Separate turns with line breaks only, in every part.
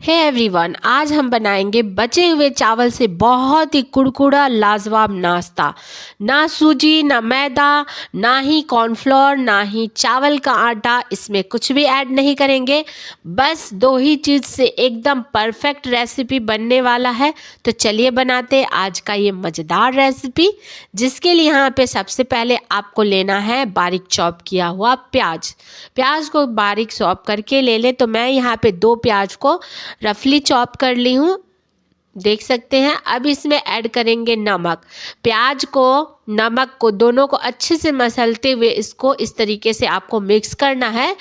Hey everyone, आज हम बनाएंगे बचे हुए चावल से बहुत ही कुरकुरा लाजवाब नाश्ता। ना सूजी, ना मैदा, ना ही कॉर्नफ्लोर, ना ही चावल का आटा, इसमें कुछ भी ऐड नहीं करेंगे। बस दो ही चीज़ से एकदम परफेक्ट रेसिपी बनने वाला है। तो चलिए बनाते हैं आज का ये मज़ेदार रेसिपी, जिसके लिए यहाँ पे सबसे पहले आपको लेना है बारीक चॉप किया हुआ प्याज। प्याज को बारीक चॉप करके ले लें। तो मैं यहाँ पे 2 प्याज को रफली चॉप कर ली हूँ, देख सकते हैं। अब इसमें ऐड करेंगे नमक। प्याज को, नमक को, दोनों को अच्छे से मसलते हुए इसको इस तरीके से आपको मिक्स करना है।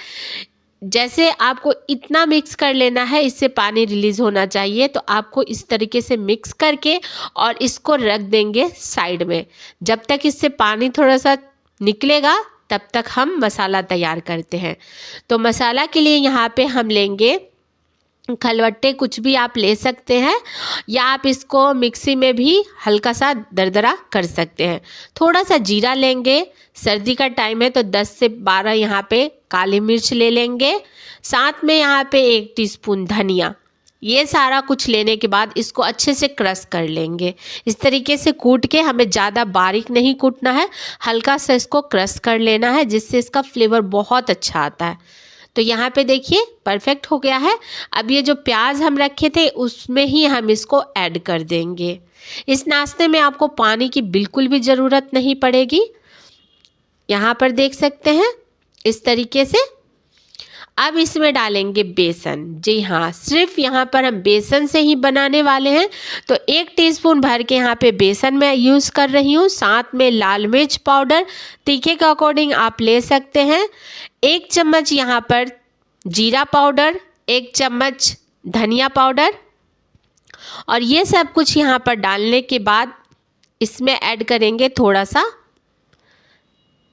जैसे आपको इतना मिक्स कर लेना है, इससे पानी रिलीज होना चाहिए। तो आपको इस तरीके से मिक्स करके और इसको रख देंगे साइड में। जब तक इससे पानी थोड़ा सा निकलेगा तब तक हम मसाला तैयार करते हैं। तो मसाला के लिए यहाँ पे हम लेंगे खलवट्टे, कुछ भी आप ले सकते हैं, या आप इसको मिक्सी में भी हल्का सा दरदरा कर सकते हैं। थोड़ा सा जीरा लेंगे, सर्दी का टाइम है तो 10 से 12 यहाँ पे काली मिर्च ले लेंगे। साथ में यहाँ पे 1 टीस्पून धनिया। ये सारा कुछ लेने के बाद इसको अच्छे से क्रश कर लेंगे। इस तरीके से कूट के, हमें ज़्यादा बारीक नहीं कूटना है, हल्का सा इसको क्रश कर लेना है, जिससे इसका फ्लेवर बहुत अच्छा आता है। तो यहाँ पे देखिए परफेक्ट हो गया है। अब ये जो प्याज हम रखे थे उसमें ही हम इसको ऐड कर देंगे। इस नाश्ते में आपको पानी की बिल्कुल भी ज़रूरत नहीं पड़ेगी। यहाँ पर देख सकते हैं इस तरीके से। अब इसमें डालेंगे बेसन। जी हाँ, सिर्फ यहाँ पर हम बेसन से ही बनाने वाले हैं। तो 1 टीस्पून भर के यहाँ पे बेसन मैं यूज़ कर रही हूँ। साथ में लाल मिर्च पाउडर, तीखे के अकॉर्डिंग आप ले सकते हैं। 1 चम्मच यहाँ पर जीरा पाउडर, 1 चम्मच धनिया पाउडर, और ये सब कुछ यहाँ पर डालने के बाद इसमें ऐड करेंगे थोड़ा सा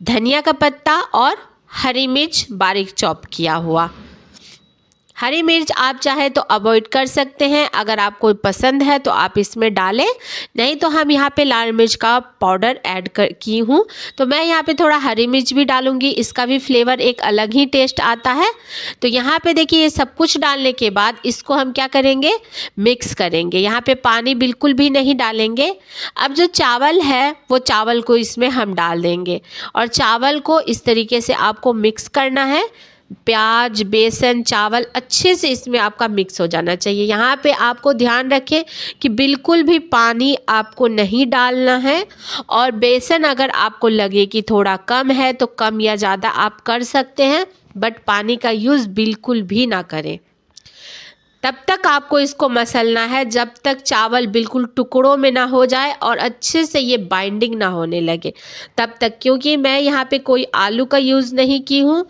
धनिया का पत्ता और हरी मिर्च बारीक चॉप किया हुआ। हरी मिर्च आप चाहे तो अवॉइड कर सकते हैं, अगर आपको पसंद है तो आप इसमें डालें, नहीं तो हम यहाँ पे लाल मिर्च का पाउडर ऐड की हूँ। तो मैं यहाँ पे थोड़ा हरी मिर्च भी डालूँगी, इसका भी फ्लेवर एक अलग ही टेस्ट आता है। तो यहाँ पे देखिए ये सब कुछ डालने के बाद इसको हम क्या करेंगे, मिक्स करेंगे। यहाँ पे पानी बिल्कुल भी नहीं डालेंगे। अब जो चावल है वो चावल को इसमें हम डाल देंगे और चावल को इस तरीके से आपको मिक्स करना है। प्याज, बेसन, चावल अच्छे से इसमें आपका मिक्स हो जाना चाहिए। यहाँ पे आपको ध्यान रखें कि बिल्कुल भी पानी आपको नहीं डालना है। और बेसन अगर आपको लगे कि थोड़ा कम है तो कम या ज़्यादा आप कर सकते हैं, बट पानी का यूज़ बिल्कुल भी ना करें। तब तक आपको इसको मसलना है जब तक चावल बिल्कुल टुकड़ों में ना हो जाए और अच्छे से ये बाइंडिंग ना होने लगे तब तक। क्योंकि मैं यहाँ पे कोई आलू का यूज़ नहीं की हूँ,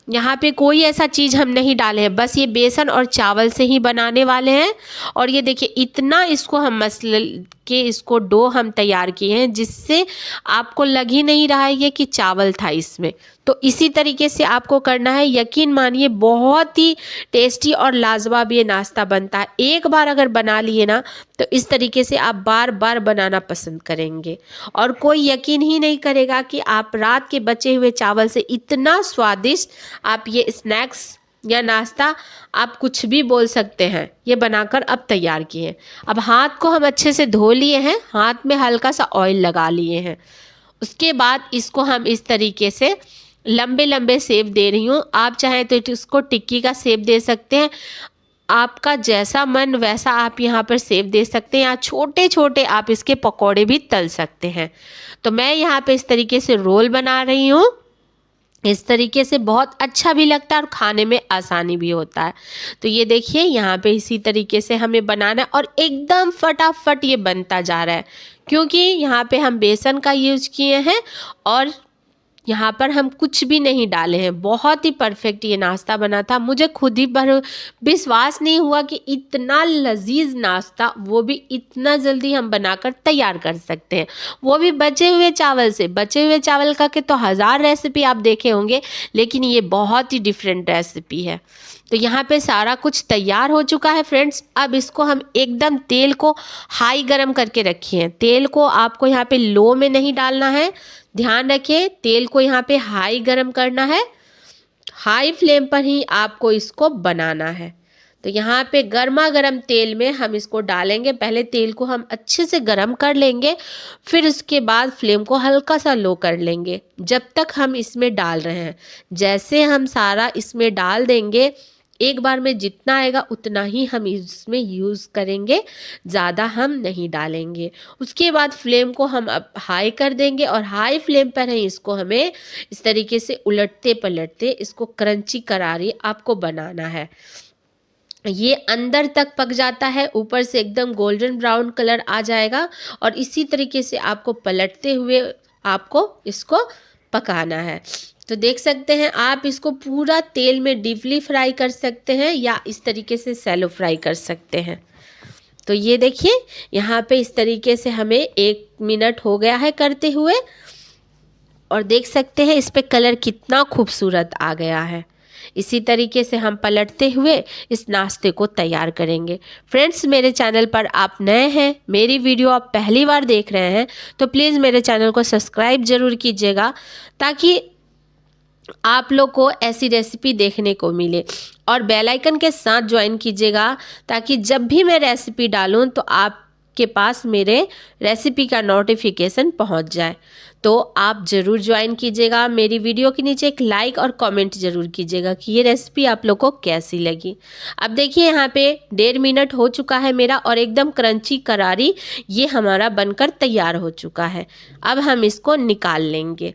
यहाँ पे कोई ऐसा चीज़ हम नहीं डाले हैं, बस ये बेसन और चावल से ही बनाने वाले हैं। और ये देखिए इतना इसको हम मसल के इसको डो हम तैयार किए हैं, जिससे आपको लग ही नहीं रहा है ये कि चावल था इसमें। तो इसी तरीके से आपको करना है। यकीन मानिए बहुत ही टेस्टी और लाजवाब ये नाश्ता बनता है। एक बार अगर बना लिए ना तो इस तरीके से आप बार बार बनाना पसंद करेंगे और कोई यकीन ही नहीं करेगा कि आप रात के बचे हुए चावल से इतना स्वादिष्ट आप ये स्नैक्स या नाश्ता, आप कुछ भी बोल सकते हैं, ये बनाकर अब तैयार किए हैं। अब हाथ को हम अच्छे से धो लिए हैं, हाथ में हल्का सा ऑयल लगा लिए हैं। उसके बाद इसको हम इस तरीके से लंबे लंबे शेप दे रही हूँ। आप चाहें तो इसको टिक्की का शेप दे सकते हैं, आपका जैसा मन वैसा आप यहाँ पर शेप दे सकते हैं, या छोटे छोटे आप इसके पकौड़े भी तल सकते हैं। तो मैं यहाँ पे इस तरीके से रोल बना रही हूँ। इस तरीके से बहुत अच्छा भी लगता है और खाने में आसानी भी होता है। तो ये देखिए यहाँ पे इसी तरीके से हमें बनाना है और एकदम फटाफट ये बनता जा रहा है, क्योंकि यहाँ पे हम बेसन का यूज़ किए हैं और यहाँ पर हम कुछ भी नहीं डाले हैं। बहुत ही परफेक्ट ये नाश्ता बना था। मुझे खुद ही विश्वास नहीं हुआ कि इतना लजीज नाश्ता, वो भी इतना जल्दी हम बनाकर तैयार कर सकते हैं, वो भी बचे हुए चावल से। बचे हुए चावल का के तो 1000 रेसिपी आप देखे होंगे, लेकिन ये बहुत ही डिफरेंट रेसिपी है। तो यहाँ पे सारा कुछ तैयार हो चुका है फ्रेंड्स। अब इसको हम एकदम तेल को हाई गरम करके रखिए। तेल को आपको यहाँ पे लो में नहीं डालना है, ध्यान रखिए तेल को यहाँ पे हाई गरम करना है। हाई फ्लेम पर ही आपको इसको बनाना है। तो यहाँ पे गर्मा गर्म तेल में हम इसको डालेंगे। पहले तेल को हम अच्छे से गर्म कर लेंगे, फिर उसके बाद फ्लेम को हल्का सा लो कर लेंगे जब तक हम इसमें डाल रहे हैं। जैसे हम सारा इसमें डाल देंगे, एक बार में जितना आएगा उतना ही हम इसमें यूज़ करेंगे, ज़्यादा हम नहीं डालेंगे। उसके बाद फ्लेम को हम अब हाई कर देंगे और हाई फ्लेम पर ही इसको हमें इस तरीके से उलटते पलटते इसको क्रंची करारी आपको बनाना है। ये अंदर तक पक जाता है, ऊपर से एकदम गोल्डन ब्राउन कलर आ जाएगा और इसी तरीके से आपको पलटते हुए आपको इसको पकाना है। तो देख सकते हैं आप इसको पूरा तेल में डीपली फ्राई कर सकते हैं या इस तरीके से सैलो फ्राई कर सकते हैं। तो ये देखिए यहाँ पे इस तरीके से हमें 1 मिनट हो गया है करते हुए और देख सकते हैं इस पे कलर कितना खूबसूरत आ गया है। इसी तरीके से हम पलटते हुए इस नाश्ते को तैयार करेंगे। फ्रेंड्स, मेरे चैनल पर आप नए हैं, मेरी वीडियो आप पहली बार देख रहे हैं तो प्लीज़ मेरे चैनल को सब्सक्राइब ज़रूर कीजिएगा ताकि आप लोग को ऐसी रेसिपी देखने को मिले और बेल आइकन के साथ ज्वाइन कीजिएगा ताकि जब भी मैं रेसिपी डालूं तो आपके पास मेरे रेसिपी का नोटिफिकेशन पहुंच जाए। तो आप ज़रूर ज्वाइन कीजिएगा। मेरी वीडियो के नीचे एक लाइक और कमेंट ज़रूर कीजिएगा कि ये रेसिपी आप लोग को कैसी लगी। अब देखिए यहाँ पे 1.5 मिनट हो चुका है मेरा और एकदम क्रंची करारी ये हमारा बनकर तैयार हो चुका है। अब हम इसको निकाल लेंगे।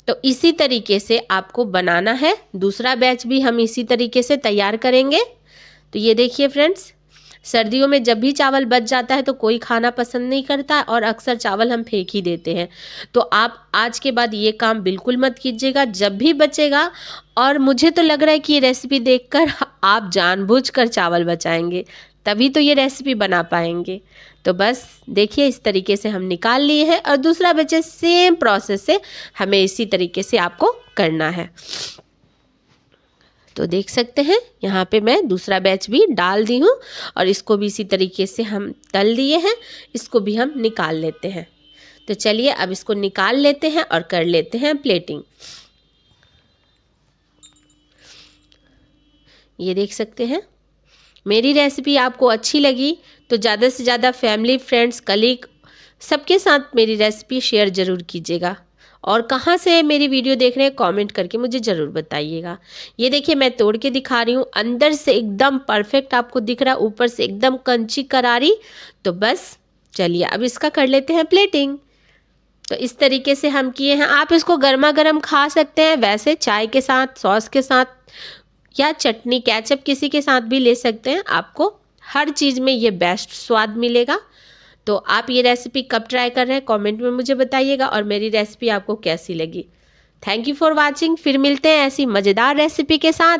तो इसी तरीके से आपको बनाना है। दूसरा बैच भी हम इसी तरीके से तैयार करेंगे। तो ये देखिए फ्रेंड्स, सर्दियों में जब भी चावल बच जाता है तो कोई खाना पसंद नहीं करता और अक्सर चावल हम फेंक ही देते हैं। तो आप आज के बाद ये काम बिल्कुल मत कीजिएगा, जब भी बचेगा। और मुझे तो लग रहा है कि ये रेसिपी देखकर आप जानबूझकर चावल बचाएंगे, तभी तो ये रेसिपी बना पाएंगे। तो बस देखिए इस तरीके से हम निकाल लिए हैं और दूसरा बचे सेम प्रोसेस से हमें इसी तरीके से आपको करना है। तो देख सकते हैं यहाँ पे मैं दूसरा बैच भी डाल दी हूँ और इसको भी इसी तरीके से हम तल दिए हैं। इसको भी हम निकाल लेते हैं। तो चलिए अब इसको निकाल लेते हैं और कर लेते हैं प्लेटिंग। ये देख सकते हैं मेरी रेसिपी आपको अच्छी लगी तो ज़्यादा से ज़्यादा फैमिली, फ्रेंड्स, कलीग सबके साथ मेरी रेसिपी शेयर ज़रूर कीजिएगा। और कहाँ से मेरी वीडियो देख रहे हैं कमेंट करके मुझे ज़रूर बताइएगा। ये देखिए मैं तोड़ के दिखा रही हूँ, अंदर से एकदम परफेक्ट आपको दिख रहा है, ऊपर से एकदम कंची करारी। तो बस चलिए अब इसका कर लेते हैं प्लेटिंग। तो इस तरीके से हम किए हैं। आप इसको गर्मा गर्म खा सकते हैं, वैसे चाय के साथ, सॉस के साथ या चटनी, केचप किसी के साथ भी ले सकते हैं। आपको हर चीज़ में ये बेस्ट स्वाद मिलेगा। तो आप ये रेसिपी कब ट्राई कर रहे हैं कमेंट में मुझे बताइएगा और मेरी रेसिपी आपको कैसी लगी। Thank you for watching. फिर मिलते हैं ऐसी मज़ेदार रेसिपी के साथ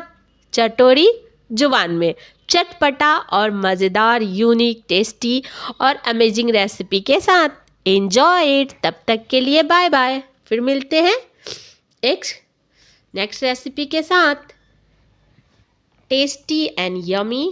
चटोरी जुबान में, चटपटा और मज़ेदार, यूनिक, टेस्टी और अमेजिंग रेसिपी के साथ। Enjoy it. तब तक के लिए बाय बाय। फिर मिलते हैं एक नेक्स्ट रेसिपी के साथ। Tasty and yummy